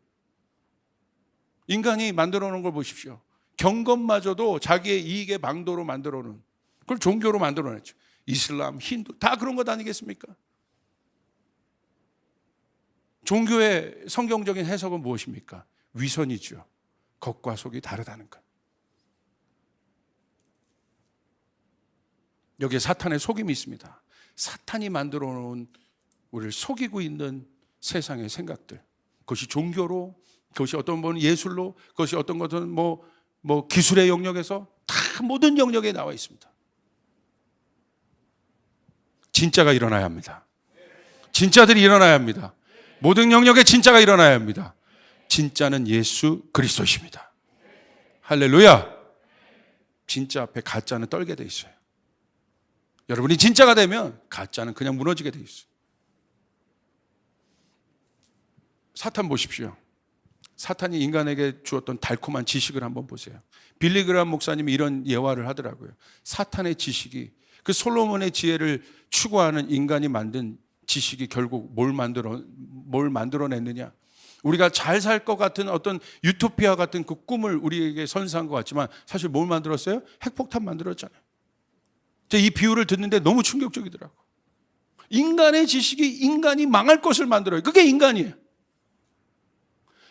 인간이 만들어 놓은 걸 보십시오. 경건마저도 자기의 이익의 방도로 만들어 놓은, 그걸 종교로 만들어 냈죠. 이슬람, 힌두 다 그런 것 아니겠습니까? 종교의 성경적인 해석은 무엇입니까? 위선이죠. 겉과 속이 다르다는 것. 여기에 사탄의 속임이 있습니다. 사탄이 만들어 놓은 우리를 속이고 있는 세상의 생각들. 그것이 종교로, 그것이 어떤 분은 예술로, 그것이 어떤 것은 뭐 기술의 영역에서 다 모든 영역에 나와 있습니다. 진짜가 일어나야 합니다. 진짜들이 일어나야 합니다. 모든 영역에 진짜가 일어나야 합니다. 진짜는 예수 그리스도이십니다. 할렐루야. 진짜 앞에 가짜는 떨게 돼 있어요. 여러분이 진짜가 되면 가짜는 그냥 무너지게 돼 있어요. 사탄 보십시오. 사탄이 인간에게 주었던 달콤한 지식을 한번 보세요. 빌리 그레이엄 목사님이 이런 예화를 하더라고요. 사탄의 지식이, 그 솔로몬의 지혜를 추구하는 인간이 만든 지식이 결국 뭘 만들어냈느냐. 우리가 잘 살 것 같은 어떤 유토피아 같은 그 꿈을 우리에게 선사한 것 같지만 사실 뭘 만들었어요? 핵폭탄 만들었잖아요. 이 비유를 듣는데 너무 충격적이더라고. 인간의 지식이 인간이 망할 것을 만들어요. 그게 인간이에요.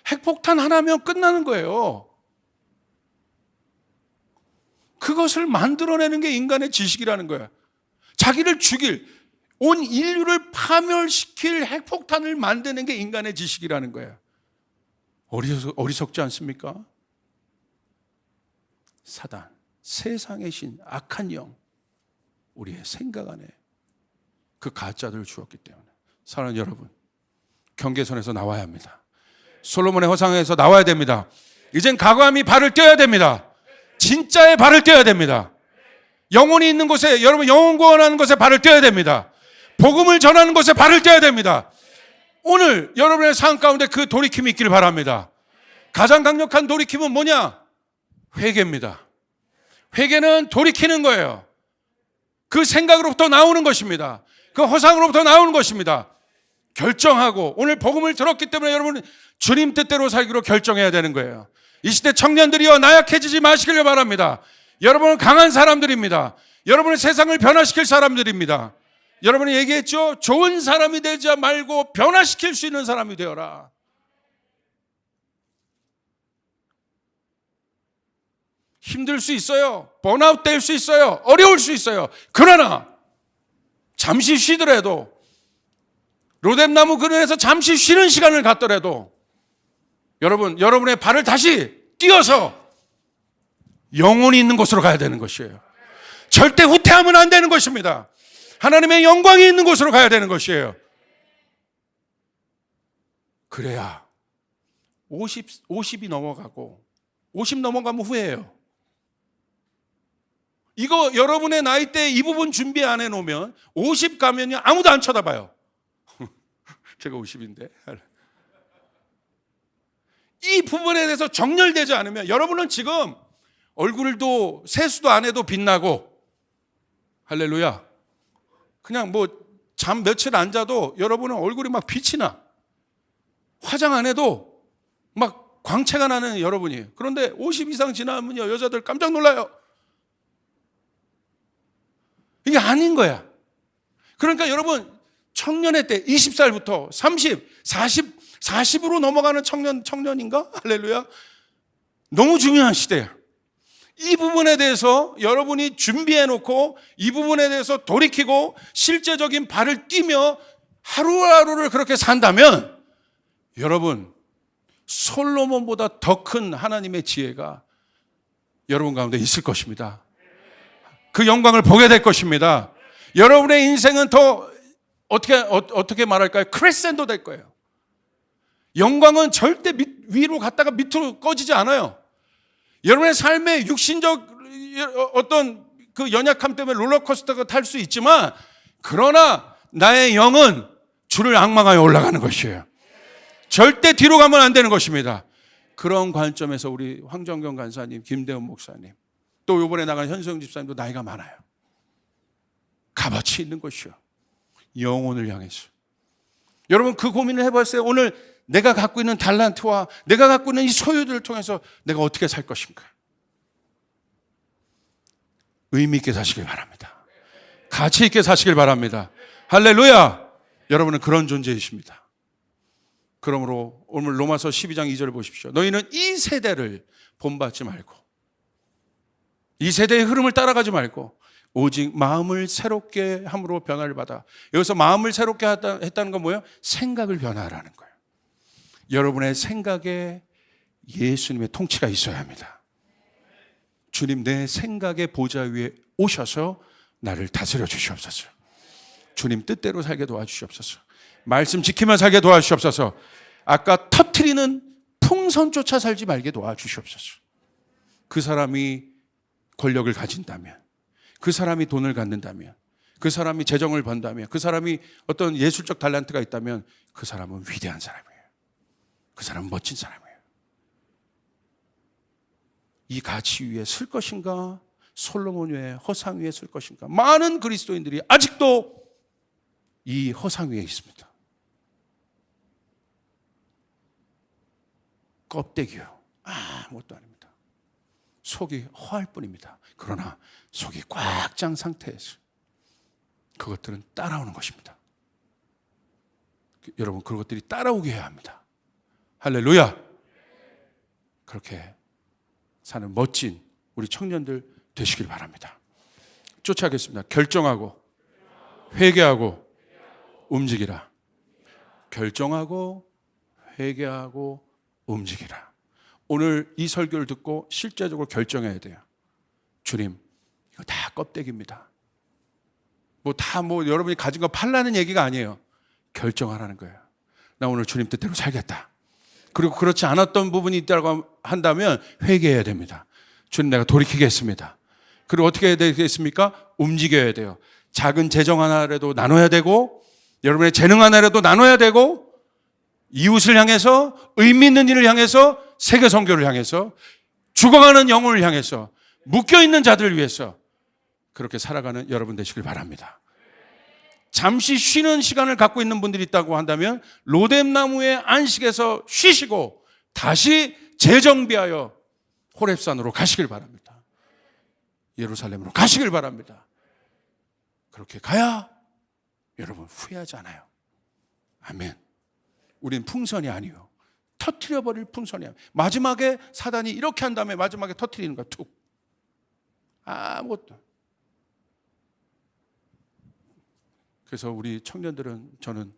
핵폭탄 하나면 끝나는 거예요. 그것을 만들어내는 게 인간의 지식이라는 거야. 자기를 죽일, 온 인류를 파멸시킬 핵폭탄을 만드는 게 인간의 지식이라는 거야. 어리석지 않습니까? 사단, 세상의 신, 악한 영, 우리의 생각 안에 그 가짜들을 주었기 때문에 사랑하는 여러분, 경계선에서 나와야 합니다. 솔로몬의 허상에서 나와야 됩니다. 이젠 과감히 발을 떼어야 됩니다. 진짜의 발을 떼어야 됩니다. 영혼이 있는 곳에, 여러분 영혼 구원하는 곳에 발을 떼어야 됩니다. 복음을 전하는 곳에 발을 떼어야 됩니다. 오늘 여러분의 삶 가운데 그 돌이킴이 있기를 바랍니다. 가장 강력한 돌이킴은 뭐냐? 회개입니다. 회개는 돌이키는 거예요. 그 생각으로부터 나오는 것입니다. 그 허상으로부터 나오는 것입니다. 결정하고, 오늘 복음을 들었기 때문에 여러분은 주님 뜻대로 살기로 결정해야 되는 거예요. 이 시대 청년들이여 나약해지지 마시길 바랍니다. 여러분은 강한 사람들입니다. 여러분은 세상을 변화시킬 사람들입니다. 여러분이 얘기했죠? 좋은 사람이 되지 말고 변화시킬 수 있는 사람이 되어라. 힘들 수 있어요. 번아웃 될 수 있어요. 어려울 수 있어요. 그러나 잠시 쉬더라도, 로뎀나무 그늘에서 잠시 쉬는 시간을 갖더라도 여러분의 발을 다시 띄어서 영혼이 있는 곳으로 가야 되는 것이에요. 절대 후퇴하면 안 되는 것입니다. 하나님의 영광이 있는 곳으로 가야 되는 것이에요. 그래야 50이 넘어가고 50 넘어가면 후회해요. 이거 여러분의 나이대 이 부분 준비 안 해놓으면 50 가면요 아무도 안 쳐다봐요. 제가 50인데. 이 부분에 대해서 정렬되지 않으면 여러분은 지금 얼굴도 세수도 안 해도 빛나고, 할렐루야, 그냥 뭐 잠 며칠 안 자도 여러분은 얼굴이 막 빛이 나. 화장 안 해도 막 광채가 나는 여러분이에요. 그런데 50 이상 지나면요 여자들 깜짝 놀라요. 이게 아닌 거야. 그러니까 여러분 청년의 때 20살부터 30, 40으로 넘어가는 청년인가? 할렐루야. 너무 중요한 시대야. 이 부분에 대해서 여러분이 준비해 놓고 이 부분에 대해서 돌이키고 실제적인 발을 띄며 하루하루를 그렇게 산다면 여러분 솔로몬보다 더 큰 하나님의 지혜가 여러분 가운데 있을 것입니다. 그 영광을 보게 될 것입니다. 여러분의 인생은 더 어떻게 말할까요? 크레센도 될 거예요. 영광은 절대 위로 갔다가 밑으로 꺼지지 않아요. 여러분의 삶의 육신적 어떤 그 연약함 때문에 롤러코스터가 탈 수 있지만, 그러나 나의 영은 주를 앙망하여 올라가는 것이에요. 절대 뒤로 가면 안 되는 것입니다. 그런 관점에서 우리 황정경 간사님, 김대원 목사님, 또 이번에 나간 현수영 집사님도 나이가 많아요. 값어치 있는 것이요. 영혼을 향해서. 여러분 그 고민을 해봤어요? 오늘 내가 갖고 있는 달란트와 내가 갖고 있는 이 소유들을 통해서 내가 어떻게 살 것인가? 의미 있게 사시길 바랍니다. 가치 있게 사시길 바랍니다. 할렐루야! 여러분은 그런 존재이십니다. 그러므로 오늘 로마서 12장 2절을 보십시오. 너희는 이 세대를 본받지 말고, 이 세대의 흐름을 따라가지 말고 오직 마음을 새롭게 함으로 변화를 받아. 여기서 마음을 새롭게 했다는 건 뭐예요? 생각을 변화하라는 거예요. 여러분의 생각에 예수님의 통치가 있어야 합니다. 주님, 내 생각의 보좌 위에 오셔서 나를 다스려 주시옵소서. 주님 뜻대로 살게 도와주시옵소서. 말씀 지키며 살게 도와주시옵소서. 아까 터트리는 풍선조차 살지 말게 도와주시옵소서. 그 사람이 권력을 가진다면, 그 사람이 돈을 갖는다면, 그 사람이 재정을 번다면, 그 사람이 어떤 예술적 달란트가 있다면 그 사람은 위대한 사람이에요. 그 사람은 멋진 사람이에요. 이 가치 위에 쓸 것인가? 솔로몬 위에, 허상 위에 쓸 것인가? 많은 그리스도인들이 아직도 이 허상 위에 있습니다. 껍데기요. 아무것도 아닙니다. 속이 허할 뿐입니다. 그러나 속이 꽉 찬 상태에서 그것들은 따라오는 것입니다. 여러분 그것들이 따라오게 해야 합니다. 할렐루야! 그렇게 사는 멋진 우리 청년들 되시길 바랍니다. 쫓아가겠습니다. 결정하고 회개하고 움직이라. 결정하고 회개하고 움직이라. 오늘 이 설교를 듣고 실제적으로 결정해야 돼요. 주님, 이거 다 껍데기입니다. 여러분이 가진 거 팔라는 얘기가 아니에요. 결정하라는 거예요. 나 오늘 주님 뜻대로 살겠다. 그리고 그렇지 않았던 부분이 있다고 한다면 회개해야 됩니다. 주님, 내가 돌이키겠습니다. 그리고 어떻게 해야 되겠습니까? 움직여야 돼요. 작은 재정 하나라도 나눠야 되고, 여러분의 재능 하나라도 나눠야 되고, 이웃을 향해서, 의미 있는 일을 향해서, 세계 선교를 향해서, 죽어가는 영혼을 향해서, 묶여있는 자들을 위해서 그렇게 살아가는 여러분 되시길 바랍니다. 잠시 쉬는 시간을 갖고 있는 분들이 있다고 한다면 로뎀나무의 안식에서 쉬시고 다시 재정비하여 호렙산으로 가시길 바랍니다. 예루살렘으로 가시길 바랍니다. 그렇게 가야 여러분 후회하지 않아요. 아멘. 우린 풍선이 아니에요. 터트려버릴 풍선이 아니에요. 마지막에 사단이 이렇게 한 다음에 마지막에 터트리는 거야. 툭. 아무것도. 그래서 우리 청년들은 저는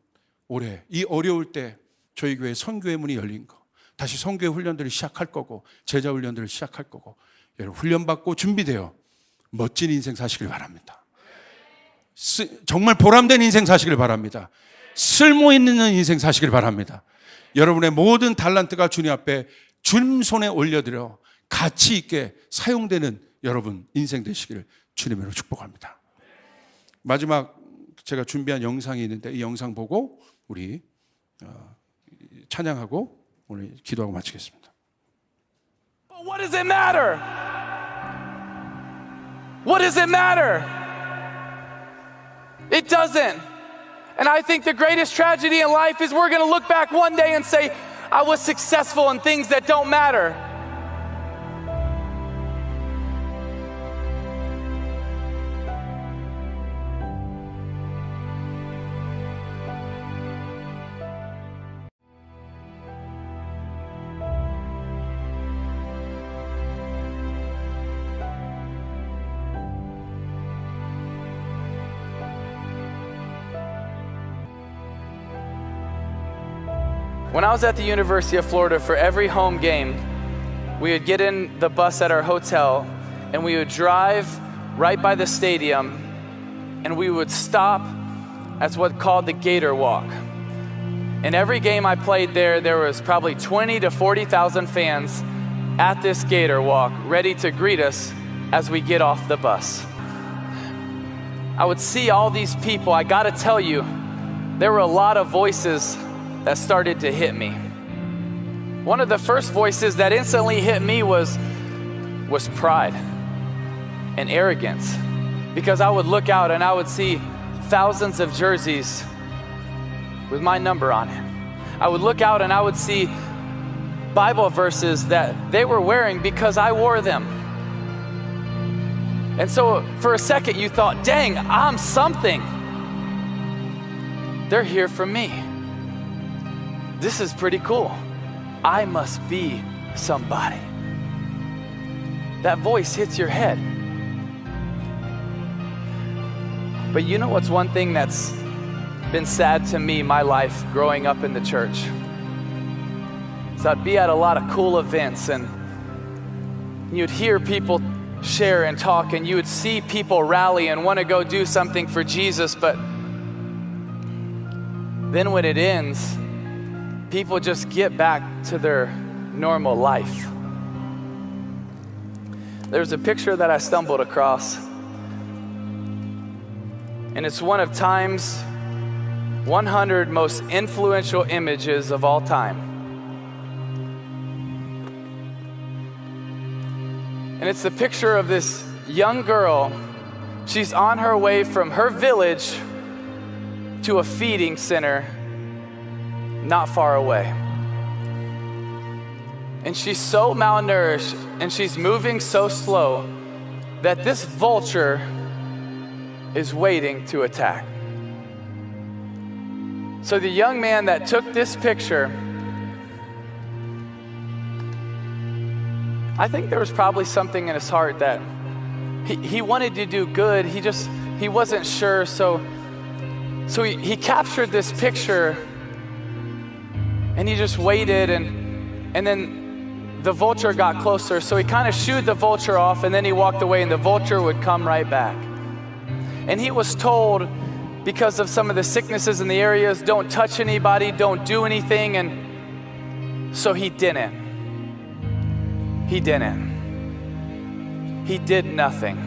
올해 이 어려울 때 저희 교회 선교의 문이 열린 거, 다시 선교의 훈련들을 시작할 거고 제자 훈련들을 시작할 거고 여러분 훈련받고 준비되어 멋진 인생 사시길 바랍니다. 정말 보람된 인생 사시길 바랍니다. 쓸모 있는 인생 사시길 바랍니다. 여러분의 모든 달란트가 주님 앞에 주님 손에 올려드려 가치 있게 사용되는 여러분 인생 되시기를 주님으로 축복합니다. 마지막 제가 준비한 영상이 있는데 이 영상 보고 우리 찬양하고 오늘 기도하고 마치겠습니다. But what does it matter? What does it matter? It doesn't. And I think the greatest tragedy in life is we're going to look back one day and say, I was successful in things that don't matter. When I was at the University of Florida, for every home game, we would get in the bus at our hotel and we would drive right by the stadium and we would stop at what's called the Gator Walk. In every game I played there was probably 20 to 40,000 fans at this Gator Walk ready to greet us as we get off the bus. I would see all these people. I gotta tell you, there were a lot of voices that started to hit me. One of the first voices that instantly hit me was pride and arrogance, because I would look out and I would see thousands of jerseys with my number on it. I would look out and I would see Bible verses that they were wearing because I wore them. And so for a second you thought, dang, I'm something. They're here for me. This is pretty cool. I must be somebody. That voice hits your head. But you know what's one thing that's been sad to me, my life growing up in the church? So I'd be at a lot of cool events and you'd hear people share and talk and you would see people rally and want to go do something for Jesus, but then when it ends, people just get back to their normal life. There's a picture that I stumbled across, and it's one of Time's 100 most influential images of all time. And it's the picture of this young girl. She's on her way from her village to a feeding center not far away. And she's so malnourished and she's moving so slow that this vulture is waiting to attack. So the young man that took this picture, I think there was probably something in his heart that he wanted to do good, he wasn't sure, so he captured this picture and he just waited, and then the vulture got closer, so he kind of shooed the vulture off, and then he walked away, and the vulture would come right back. And he was told, because of some of the sicknesses in the areas, don't touch anybody, don't do anything, and so he didn't. He didn't. He did nothing.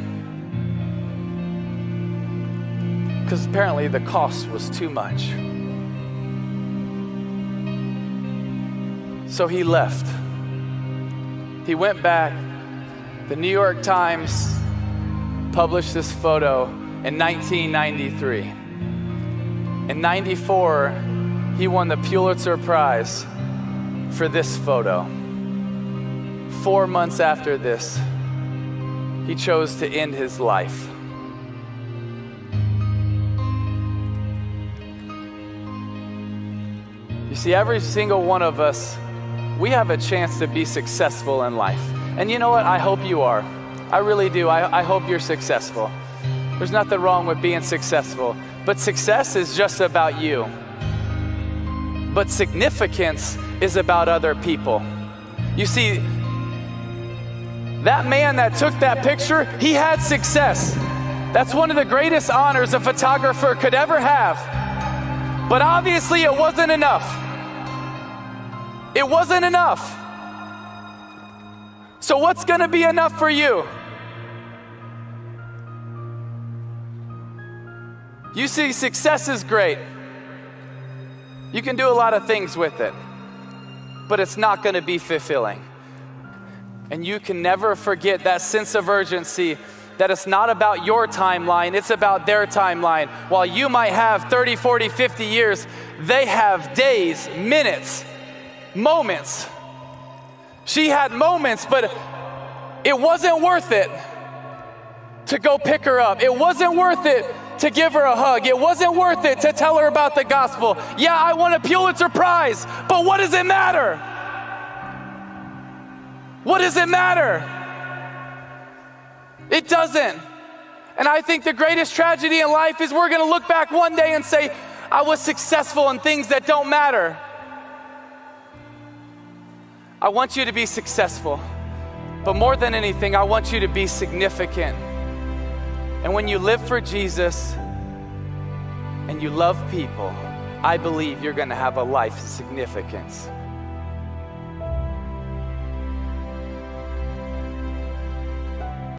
Because apparently the cost was too much. So he left. He went back. The New York Times published this photo in 1993. In 94, he won the Pulitzer Prize for this photo. 4 months after this, he chose to end his life. You see, every single one of us, we have a chance to be successful in life. And you know what? I hope you are. I really do. I hope you're successful. There's nothing wrong with being successful. But success is just about you. But significance is about other people. You see, that man that took that picture, he had success. That's one of the greatest honors a photographer could ever have. But obviously it wasn't enough. It wasn't enough. So what's going to be enough for you? You see, success is great. You can do a lot of things with it, but it's not going to be fulfilling. And you can never forget that sense of urgency, that it's not about your timeline, it's about their timeline. While you might have 30, 40, 50 years, they have days, minutes, moments. She had moments, but it wasn't worth it to go pick her up. It wasn't worth it to give her a hug. It wasn't worth it to tell her about the gospel. Yeah, I won a Pulitzer Prize, but what does it matter? What does it matter? It doesn't. And I think the greatest tragedy in life is we're going to look back one day and say, I was successful in things that don't matter. I want you to be successful, but more than anything, I want you to be significant. And when you live for Jesus and you love people, I believe you're going to have a life of significance.